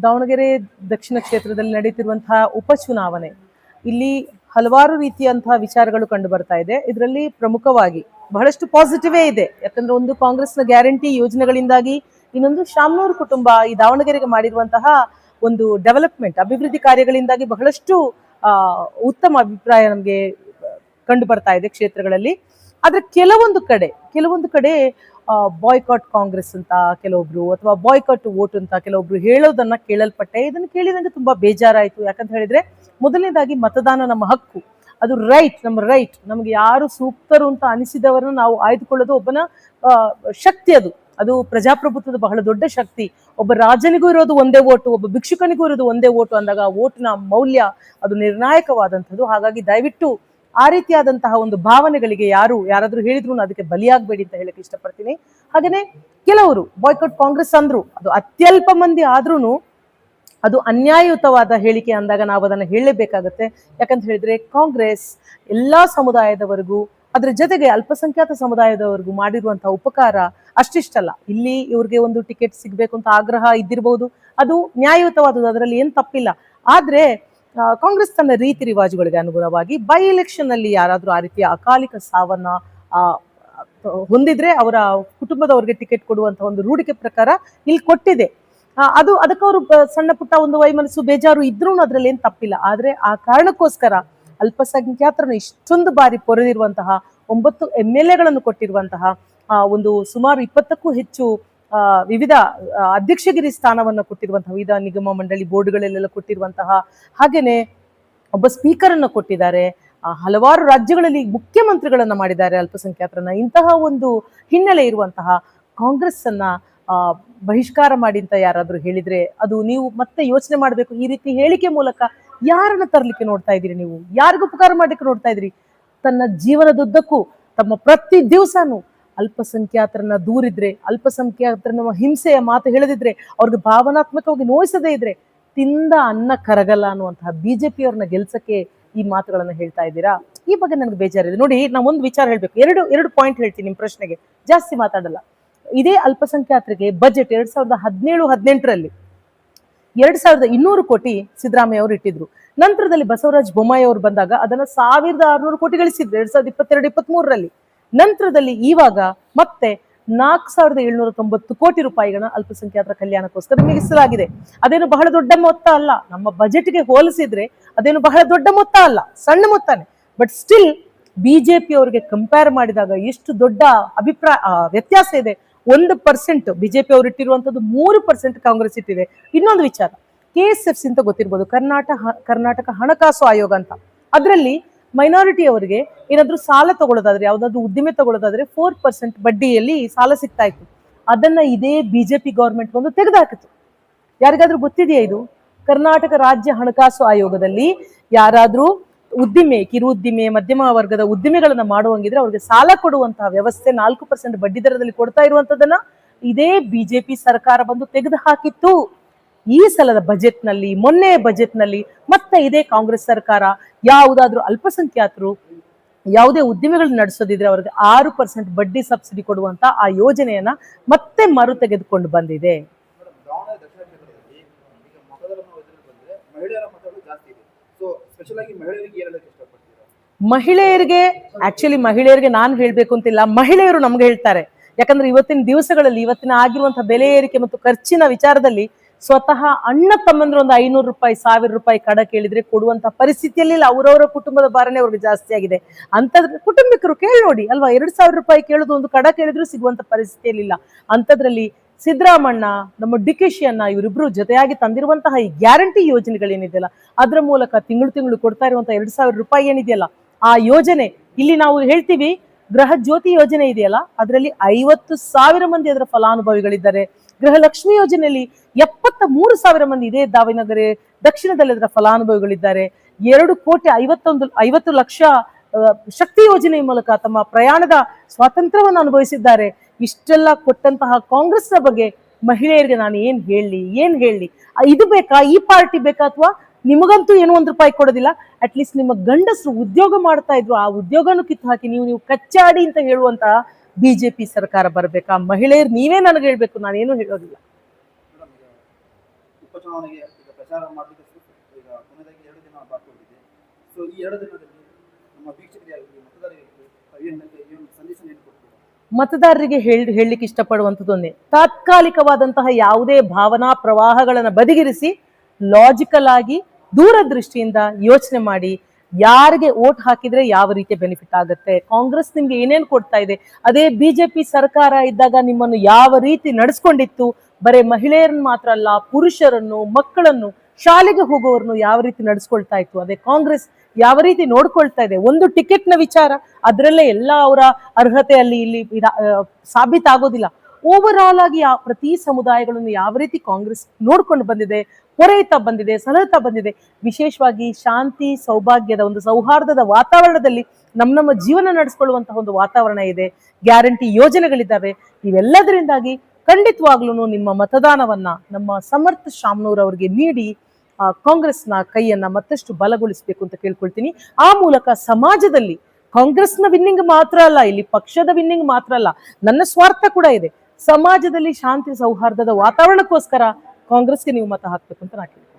ದಾವಣಗೆರೆ ದಕ್ಷಿಣ ಕ್ಷೇತ್ರದಲ್ಲಿ ನಡೆಯುತ್ತಿರುವಂತಹ ಉಪಚುನಾವಣೆ, ಇಲ್ಲಿ ಹಲವಾರು ರೀತಿಯಂತಹ ವಿಚಾರಗಳು ಕಂಡು ಬರ್ತಾ ಇದೆ. ಇದರಲ್ಲಿ ಪ್ರಮುಖವಾಗಿ ಬಹಳಷ್ಟು ಪಾಸಿಟಿವೇ ಇದೆ. ಯಾಕಂದ್ರೆ ಒಂದು ಕಾಂಗ್ರೆಸ್ನ ಗ್ಯಾರಂಟಿ ಯೋಜನೆಗಳಿಂದಾಗಿ, ಇನ್ನೊಂದು ಶಾಮನೂರು ಕುಟುಂಬ ಈ ದಾವಣಗೆರೆಗೆ ಮಾಡಿರುವಂತಹ ಒಂದು ಡೆವಲಪ್ಮೆಂಟ್, ಅಭಿವೃದ್ಧಿ ಕಾರ್ಯಗಳಿಂದಾಗಿ ಬಹಳಷ್ಟು ಉತ್ತಮ ಅಭಿಪ್ರಾಯ ನಮಗೆ ಕಂಡು ಬರ್ತಾ ಇದೆ ಕ್ಷೇತ್ರಗಳಲ್ಲಿ. ಆದ್ರೆ ಕೆಲವೊಂದು ಕಡೆ ಬಾಯ್ಕಾಟ್ ಕಾಂಗ್ರೆಸ್ ಅಂತ ಕೆಲವೊಬ್ರು, ಅಥವಾ ಬಾಯ್ಕಾಟ್ ವೋಟ್ ಅಂತ ಕೆಲವೊಬ್ರು ಹೇಳೋದನ್ನ ಕೇಳಲ್ಪಟ್ಟೆ. ಇದನ್ನು ಕೇಳಿ ನನಗೆ ತುಂಬಾ ಬೇಜಾರಾಯಿತು. ಯಾಕಂತ ಹೇಳಿದ್ರೆ, ಮೊದಲನೇದಾಗಿ ಮತದಾನ ನಮ್ಮ ಹಕ್ಕು, ಅದು ನಮ್ಮ ರೈಟ್. ನಮ್ಗೆ ಯಾರು ಸೂಕ್ತರು ಅಂತ ಅನಿಸಿದವರನ್ನ ನಾವು ಆಯ್ದುಕೊಳ್ಳೋದು ಒಬ್ಬನ ಶಕ್ತಿ. ಅದು ಪ್ರಜಾಪ್ರಭುತ್ವದ ಬಹಳ ದೊಡ್ಡ ಶಕ್ತಿ. ಒಬ್ಬ ರಾಜನಿಗೂ ಇರೋದು ಒಂದೇ ಓಟು, ಒಬ್ಬ ಭಿಕ್ಷುಕನಿಗೂ ಇರೋದು ಒಂದೇ ಓಟು ಅಂದಾಗ ಓಟಿನ ಮೌಲ್ಯ ಅದು ನಿರ್ಣಾಯಕವಾದಂಥದ್ದು. ಹಾಗಾಗಿ ದಯವಿಟ್ಟು ಆ ರೀತಿಯಾದಂತಹ ಒಂದು ಭಾವನೆಗಳಿಗೆ ಯಾರಾದ್ರೂ ಹೇಳಿದ್ರು ಅದಕ್ಕೆ ಬಲಿಯಾಗಬೇಡಿ ಅಂತ ಹೇಳಕ್ಕೆ ಇಷ್ಟಪಡ್ತೀನಿ. ಹಾಗೇನೆ ಕೆಲವರು ಬಾಯ್ಕಾಟ್ ಕಾಂಗ್ರೆಸ್ ಅಂದ್ರು, ಅದು ಅತ್ಯಲ್ಪ ಮಂದಿ ಆದ್ರೂ ಅದು ಅನ್ಯಾಯಯುತವಾದ ಹೇಳಿಕೆ ಅಂದಾಗ ನಾವು ಅದನ್ನು ಹೇಳಲೇಬೇಕಾಗತ್ತೆ. ಯಾಕಂತ ಹೇಳಿದ್ರೆ, ಕಾಂಗ್ರೆಸ್ ಎಲ್ಲಾ ಸಮುದಾಯದವರೆಗೂ, ಅದ್ರ ಜೊತೆಗೆ ಅಲ್ಪಸಂಖ್ಯಾತ ಸಮುದಾಯದವರೆಗೂ ಮಾಡಿರುವಂತಹ ಉಪಕಾರ ಅಷ್ಟಿಷ್ಟಲ್ಲ. ಇಲ್ಲಿ ಇವ್ರಿಗೆ ಒಂದು ಟಿಕೆಟ್ ಸಿಗ್ಬೇಕು ಅಂತ ಆಗ್ರಹ ಇದ್ದಿರಬಹುದು, ಅದು ನ್ಯಾಯಯುತವಾದದ್ದು, ಅದರಲ್ಲಿ ಏನ್ ತಪ್ಪಿಲ್ಲ. ಆದ್ರೆ ಕಾಂಗ್ರೆಸ್ ತನ್ನ ರೀತಿ ರಿವಾಜುಗಳಿಗೆ ಅನುಗುಣವಾಗಿ ಬೈ ಎಲೆಕ್ಷನ್ ಅಲ್ಲಿ ಯಾರಾದ್ರೂ ಆ ರೀತಿಯ ಅಕಾಲಿಕ ಸಾವನ್ನ ಹೊಂದಿದ್ರೆ ಅವರ ಕುಟುಂಬದವರಿಗೆ ಟಿಕೆಟ್ ಕೊಡುವಂತ ಒಂದು ರೂಢಿಕೆ ಪ್ರಕಾರ ಇಲ್ಲಿ ಕೊಟ್ಟಿದೆ. ಅದಕ್ಕೆ ಅವರು ಸಣ್ಣ ಪುಟ್ಟ ಒಂದು ವೈಮನಸ್ಸು ಬೇಜಾರು ಇದ್ರೂ ಅದ್ರಲ್ಲಿ ಏನ್ ತಪ್ಪಿಲ್ಲ. ಆದ್ರೆ ಆ ಕಾರಣಕ್ಕೋಸ್ಕರ ಅಲ್ಪಸಂಖ್ಯಾತರನ್ನು ಇಷ್ಟೊಂದು ಬಾರಿ ಪೊರೆದಿರುವಂತಹ 9 MLA ಕೊಟ್ಟಿರುವಂತಹ ಒಂದು ಸುಮಾರು 20ಕ್ಕೂ ಹೆಚ್ಚು ವಿವಿಧ ಅಧ್ಯಕ್ಷಗಿರಿ ಸ್ಥಾನವನ್ನು ಕೊಟ್ಟಿರುವಂತಹ, ವಿವಿಧ ನಿಗಮ ಮಂಡಳಿ ಬೋರ್ಡ್ಗಳಲ್ಲೆಲ್ಲ ಕೊಟ್ಟಿರುವಂತಹ, ಹಾಗೇನೆ ಒಬ್ಬ ಸ್ಪೀಕರ್ ಅನ್ನು ಕೊಟ್ಟಿದ್ದಾರೆ, ಹಲವಾರು ರಾಜ್ಯಗಳಲ್ಲಿ ಮುಖ್ಯಮಂತ್ರಿಗಳನ್ನ ಮಾಡಿದ್ದಾರೆ ಅಲ್ಪಸಂಖ್ಯಾತರನ್ನ. ಇಂತಹ ಒಂದು ಹಿನ್ನೆಲೆ ಇರುವಂತಹ ಕಾಂಗ್ರೆಸ್ ಅನ್ನ ಬಹಿಷ್ಕಾರ ಮಾಡಿ ಅಂತ ಯಾರಾದ್ರೂ ಹೇಳಿದ್ರೆ, ಅದು ನೀವು ಮತ್ತೆ ಯೋಚನೆ ಮಾಡ್ಬೇಕು. ಈ ರೀತಿ ಹೇಳಿಕೆ ಮೂಲಕ ಯಾರನ್ನ ತರ್ಲಿಕ್ಕೆ ನೋಡ್ತಾ ಇದ್ದೀರಿ ನೀವು? ಯಾರಿಗೂ ಉಪಕಾರ ಮಾಡ್ಲಿಕ್ಕೆ ನೋಡ್ತಾ ಇದ್ರಿ? ತನ್ನ ಜೀವನದುದ್ದಕ್ಕೂ ತಮ್ಮ ಪ್ರತಿ ದಿವಸನೂ ಅಲ್ಪಸಂಖ್ಯಾತರನ್ನ ದೂರಿದ್ರೆ, ಅಲ್ಪಸಂಖ್ಯಾತರನ್ನ ಹಿಂಸೆಯ ಮಾತು ಹೇಳದಿದ್ರೆ, ಅವ್ರಿಗೆ ಭಾವನಾತ್ಮಕವಾಗಿ ನೋಯಿಸದೇ ಇದ್ರೆ ತಿಂದ ಅನ್ನ ಕರಗಲ್ಲ ಅನ್ನುವಂತಹ ಬಿಜೆಪಿಯವ್ರನ್ನ ಗೆಲ್ಸಕ್ಕೆ ಈ ಮಾತುಗಳನ್ನ ಹೇಳ್ತಾ ಇದ್ದೀರಾ? ಈ ಬಗ್ಗೆ ನನಗೆ ಬೇಜಾರಿದೆ. ನೋಡಿ, ನಾ ಒಂದು ವಿಚಾರ ಹೇಳ್ಬೇಕು, ಎರಡು ಪಾಯಿಂಟ್ ಹೇಳ್ತೀನಿ ನಿಮ್ ಪ್ರಶ್ನೆಗೆ, ಜಾಸ್ತಿ ಮಾತಾಡಲ್ಲ. ಇದೇ ಅಲ್ಪಸಂಖ್ಯಾತರಿಗೆ ಬಜೆಟ್ 2017-18ರಲ್ಲಿ 2200 ಕೋಟಿ ಸಿದ್ದರಾಮಯ್ಯ ಅವರು ಇಟ್ಟಿದ್ರು. ನಂತರದಲ್ಲಿ ಬಸವರಾಜ ಬೊಮ್ಮಾಯಿ ಅವರು ಬಂದಾಗ ಅದನ್ನ 1600 ಕೋಟಿ ಗಳಿಸಿದ್ರು 2022-23ರಲ್ಲಿ. ನಂತರದಲ್ಲಿ ಇವಾಗ ಮತ್ತೆ 4790 ಕೋಟಿ ರೂಪಾಯಿಗಳನ್ನ ಅಲ್ಪಸಂಖ್ಯಾತರ ಕಲ್ಯಾಣಕ್ಕೋಸ್ಕರ ಮೀಸಲಾಗಿದೆ. ಅದೇನು ಬಹಳ ದೊಡ್ಡ ಮೊತ್ತ ಅಲ್ಲ, ನಮ್ಮ ಬಜೆಟ್ಗೆ ಹೋಲಿಸಿದ್ರೆ ಅದೇನು ಬಹಳ ದೊಡ್ಡ ಮೊತ್ತ ಅಲ್ಲ, ಸಣ್ಣ ಮೊತ್ತನೇ. ಬಟ್ ಸ್ಟಿಲ್ ಬಿಜೆಪಿ ಅವರಿಗೆ ಕಂಪೇರ್ ಮಾಡಿದಾಗ ಎಷ್ಟು ದೊಡ್ಡ ವ್ಯತ್ಯಾಸ ಇದೆ. 1% ಬಿಜೆಪಿ ಅವರು ಇಟ್ಟಿರುವಂತದ್ದು, 3% ಕಾಂಗ್ರೆಸ್ ಇಟ್ಟಿದೆ. ಇನ್ನೊಂದು ವಿಚಾರ, KSFC ಅಂತ ಗೊತ್ತಿರ್ಬೋದು, ಕರ್ನಾಟಕ ಹಣಕಾಸು ಆಯೋಗ ಅಂತ. ಅದರಲ್ಲಿ ಮೈನಾರಿಟಿ ಅವರಿಗೆ ಏನಾದ್ರೂ ಸಾಲ ತಗೊಳ್ಳೋದಾದ್ರೆ, ಯಾವ್ದಾದ್ರು ಉದ್ದಿಮೆ ತಗೊಳ್ಳೋದಾದ್ರೆ 4% ಬಡ್ಡಿಯಲ್ಲಿ ಸಾಲ ಸಿಗ್ತಾ ಇತ್ತು. ಅದನ್ನ ಇದೇ ಬಿಜೆಪಿ ಗವರ್ಮೆಂಟ್ ಬಂದು ತೆಗೆದುಹಾಕಿತು. ಯಾರಿಗಾದ್ರೂ ಗೊತ್ತಿದೆಯಾ ಇದು? ಕರ್ನಾಟಕ ರಾಜ್ಯ ಹಣಕಾಸು ಆಯೋಗದಲ್ಲಿ ಯಾರಾದ್ರೂ ಕಿರು ಉದ್ದಿಮೆ, ಮಧ್ಯಮ ವರ್ಗದ ಉದ್ದಿಮೆಗಳನ್ನ ಮಾಡುವಂಗಿದ್ರೆ ಅವ್ರಿಗೆ ಸಾಲ ಕೊಡುವಂತಹ ವ್ಯವಸ್ಥೆ 4% ಬಡ್ಡಿ ದರದಲ್ಲಿ ಕೊಡ್ತಾ ಇರುವಂತದನ್ನ ಇದೇ ಬಿಜೆಪಿ ಸರ್ಕಾರ ಬಂದು ತೆಗೆದು ಹಾಕಿತ್ತು. ಈ ಸಲದ ಬಜೆಟ್ ನಲ್ಲಿ, ಮೊನ್ನೆ ಬಜೆಟ್ ನಲ್ಲಿ ಮತ್ತೆ ಇದೇ ಕಾಂಗ್ರೆಸ್ ಸರ್ಕಾರ ಯಾವುದಾದ್ರೂ ಅಲ್ಪಸಂಖ್ಯಾತರು ಯಾವುದೇ ಉದ್ದಿಮೆಗಳನ್ನ ನಡೆಸೋದಿದ್ರೆ ಅವ್ರಿಗೆ 6% ಬಡ್ಡಿ ಸಬ್ಸಿಡಿ ಕೊಡುವಂತ ಆ ಯೋಜನೆಯನ್ನ ಮತ್ತೆ ಮರು ತೆಗೆದುಕೊಂಡು ಬಂದಿದೆ. ಮಹಿಳೆಯರಿಗೆ ನಾನು ಹೇಳ್ಬೇಕು ಅಂತಿಲ್ಲ, ಮಹಿಳೆಯರು ನಮ್ಗೆ ಹೇಳ್ತಾರೆ. ಯಾಕಂದ್ರೆ ಇವತ್ತಿನ ದಿವಸಗಳಲ್ಲಿ, ಇವತ್ತಿನ ಆಗಿರುವಂತಹ ಬೆಲೆ ಏರಿಕೆ ಮತ್ತು ಖರ್ಚಿನ ವಿಚಾರದಲ್ಲಿ ಸ್ವತಃ ಅಣ್ಣ ತಮ್ಮಂದ್ರೆ ಒಂದು 500 ರೂಪಾಯಿ, 1000 ರೂಪಾಯಿ ಕಡ ಕೇಳಿದ್ರೆ ಕೊಡುವಂತಹ ಪರಿಸ್ಥಿತಿಯಲ್ಲಿ ಅವರವರ ಕುಟುಂಬದ ಭಾರನೆ ಅವ್ರಿಗೆ ಜಾಸ್ತಿ ಆಗಿದೆ. ಅಂತದ್ರ ಕುಟುಂಬಿಕರು ಕೇಳಿ ನೋಡಿ ಅಲ್ವಾ, 2000 ರೂಪಾಯಿ ಕೇಳೋದು, ಒಂದು ಕಡ ಕೇಳಿದ್ರು ಸಿಗುವಂತ ಪರಿಸ್ಥಿತಿಯಲ್ಲಿ ಇಲ್ಲ. ಅಂತದ್ರಲ್ಲಿ ಸಿದ್ದರಾಮಣ್ಣ, ನಮ್ಮ DK ಅನ್ನ ಇವರಿಬ್ರು ಜೊತೆಯಾಗಿ ತಂದಿರುವಂತಹ ಈ ಗ್ಯಾರಂಟಿ ಯೋಜನೆಗಳೇನಿದೆಯಲ್ಲ, ಅದರ ಮೂಲಕ ತಿಂಗಳು ಕೊಡ್ತಾ ಇರುವಂತಹ 2000 ರೂಪಾಯಿ ಏನಿದೆಯಲ್ಲ, ಆ ಯೋಜನೆ ಇಲ್ಲಿ ನಾವು ಹೇಳ್ತೀವಿ ಗೃಹ ಜ್ಯೋತಿ ಯೋಜನೆ ಇದೆಯಲ್ಲ, ಅದರಲ್ಲಿ 50,000 ಮಂದಿ ಅದರ ಫಲಾನುಭವಿಗಳಿದ್ದಾರೆ. ಗೃಹಲಕ್ಷ್ಮಿ ಯೋಜನೆಯಲ್ಲಿ 73,000 ಮಂದಿ ಇದೇ ದಾವಣಗೆರೆ ದಕ್ಷಿಣದಲ್ಲಿ ಅದರ ಫಲಾನುಭವಿಗಳಿದ್ದಾರೆ. 2,50 ಲಕ್ಷ ಶಕ್ತಿ ಯೋಜನೆ ಮೂಲಕ ತಮ್ಮ ಪ್ರಯಾಣದ ಸ್ವಾತಂತ್ರ್ಯವನ್ನು ಅನುಭವಿಸಿದ್ದಾರೆ. ಇಷ್ಟೆಲ್ಲ ಕೊಟ್ಟಂತಹ ಕಾಂಗ್ರೆಸ್ನ ಬಗ್ಗೆ ಮಹಿಳೆಯರಿಗೆ ನಾನು ಏನ್ ಹೇಳಿ? ಇದು ಬೇಕಾ? ಈ ಪಾರ್ಟಿ ಬೇಕಾ? ಅಥವಾ ನಿಮಗಂತೂ ಏನು 1 ರೂಪಾಯಿ ಕೊಡೋದಿಲ್ಲ, ಅಟ್ಲೀಸ್ಟ್ ನಿಮ್ಮ ಗಂಡಸರು ಉದ್ಯೋಗ ಮಾಡ್ತಾ ಇದ್ರು, ಆ ಉದ್ಯೋಗನೂ ಕಿತ್ತು ಹಾಕಿ ನೀವು ಕಚ್ಚಾಡಿ ಅಂತ ಹೇಳುವಂತಹ ಬಿಜೆಪಿ ಸರ್ಕಾರ ಬರ್ಬೇಕಾ? ಮಹಿಳೆಯರು ನೀವೇ ನನಗೆ ಹೇಳ್ಬೇಕು, ನಾನೇನು ಹೇಳೋದಿಲ್ಲ. ಉಪಚುನಾವಣೆಗೆ ಈಗ ಪ್ರಚಾರ ಮಾಡಲಿಕ್ಕೆ ಈಗ ಕೊನೆಯದಾಗಿ 2 ದಿನ ಬಾಕಿ ಉಳಿದಿದೆ. ಸೊ ಈ 2 ದಿನದಲ್ಲಿ ನಮ್ಮ ವೀಕ್ಷಕರಿಗಾಗಲಿ ಮತದಾರರಿಗೆ ಏನು ಸಂದೇಶ ನೀಡಿಕೊಡ್ತೀರಾ? ಮತದಾರರಿಗೆ ಹೇಳಲಿಕ್ಕೆ ಇಷ್ಟಪಡುವಂಥದ್ದೊಂದೇ, ತಾತ್ಕಾಲಿಕವಾದಂತಹ ಯಾವುದೇ ಭಾವನಾ ಪ್ರವಾಹಗಳನ್ನು ಬದಿಗಿರಿಸಿ ಲಾಜಿಕಲ್ ಆಗಿ ದೂರದೃಷ್ಟಿಯಿಂದ ಯೋಚನೆ ಮಾಡಿ ಯಾರಿಗೆ ವೋಟ್ ಹಾಕಿದ್ರೆ ಯಾವ ರೀತಿ ಬೆನಿಫಿಟ್ ಆಗುತ್ತೆ. ಕಾಂಗ್ರೆಸ್ ನಿಮ್ಗೆ ಏನೇನು ಕೊಡ್ತಾ ಇದೆ, ಅದೇ ಬಿಜೆಪಿ ಸರ್ಕಾರ ಇದ್ದಾಗ ನಿಮ್ಮನ್ನು ಯಾವ ರೀತಿ ನಡೆಸ್ಕೊಂಡಿತ್ತು, ಬರೇ ಮಹಿಳೆಯರನ್ನು ಮಾತ್ರ ಅಲ್ಲ, ಪುರುಷರನ್ನು, ಮಕ್ಕಳನ್ನು, ಶಾಲೆಗೆ ಹೋಗೋರನ್ನು ಯಾವ ರೀತಿ ನಡೆಸ್ಕೊಳ್ತಾ ಇತ್ತು, ಅದೇ ಕಾಂಗ್ರೆಸ್ ಯಾವ ರೀತಿ ನೋಡ್ಕೊಳ್ತಾ ಇದೆ. ಒಂದು ಟಿಕೆಟ್ನ ವಿಚಾರ, ಅದರಲ್ಲೇ ಎಲ್ಲ ಅವರ ಅರ್ಹತೆ ಅಲ್ಲಿ ಇಲ್ಲಿ ಸಾಬೀತಾಗೋದಿಲ್ಲ. ಓವರ್ ಆಲ್ ಆಗಿ ಪ್ರತಿ ಸಮುದಾಯಗಳನ್ನು ಯಾವ ರೀತಿ ಕಾಂಗ್ರೆಸ್ ನೋಡ್ಕೊಂಡು ಬಂದಿದೆ, ಹೊರೆಯುತ್ತಾ ಬಂದಿದೆ, ಸಲಹುತ್ತಾ ಬಂದಿದೆ. ವಿಶೇಷವಾಗಿ ಶಾಂತಿ ಸೌಭಾಗ್ಯದ ಒಂದು ಸೌಹಾರ್ದದ ವಾತಾವರಣದಲ್ಲಿ ನಮ್ಮ ಜೀವನ ನಡೆಸ್ಕೊಳ್ಳುವಂತಹ ಒಂದು ವಾತಾವರಣ ಇದೆ. ಗ್ಯಾರಂಟಿ ಯೋಜನೆಗಳಿದ್ದಾವೆ. ಇವೆಲ್ಲದರಿಂದಾಗಿ ಖಂಡಿತವಾಗ್ಲೂ ನಿಮ್ಮ ಮತದಾನವನ್ನ ನಮ್ಮ ಸಮರ್ಥ ಶಾಮನೂರ್ ಅವರಿಗೆ ನೀಡಿ ಕಾಂಗ್ರೆಸ್ನ ಕೈಯನ್ನ ಮತ್ತಷ್ಟು ಬಲಗೊಳಿಸಬೇಕು ಅಂತ ಕೇಳ್ಕೊಳ್ತೀನಿ. ಆ ಮೂಲಕ ಸಮಾಜದಲ್ಲಿ ಕಾಂಗ್ರೆಸ್ನ ವಿನ್ನಿಂಗ್ ಮಾತ್ರ ಅಲ್ಲ, ಇಲ್ಲಿ ಪಕ್ಷದ ವಿನ್ನಿಂಗ್ ಮಾತ್ರ ಅಲ್ಲ, ನನ್ನ ಸ್ವಾರ್ಥ ಕೂಡ ಇದೆ. ಸಮಾಜದಲ್ಲಿ ಶಾಂತಿ ಸೌಹಾರ್ದದ ವಾತಾವರಣಕ್ಕೋಸ್ಕರ ಕಾಂಗ್ರೆಸ್ಗೆ ನೀವು ಮತ ಹಾಕ್ಬೇಕು ಅಂತ ನಾ ಕೇಳ್ತೀನಿ.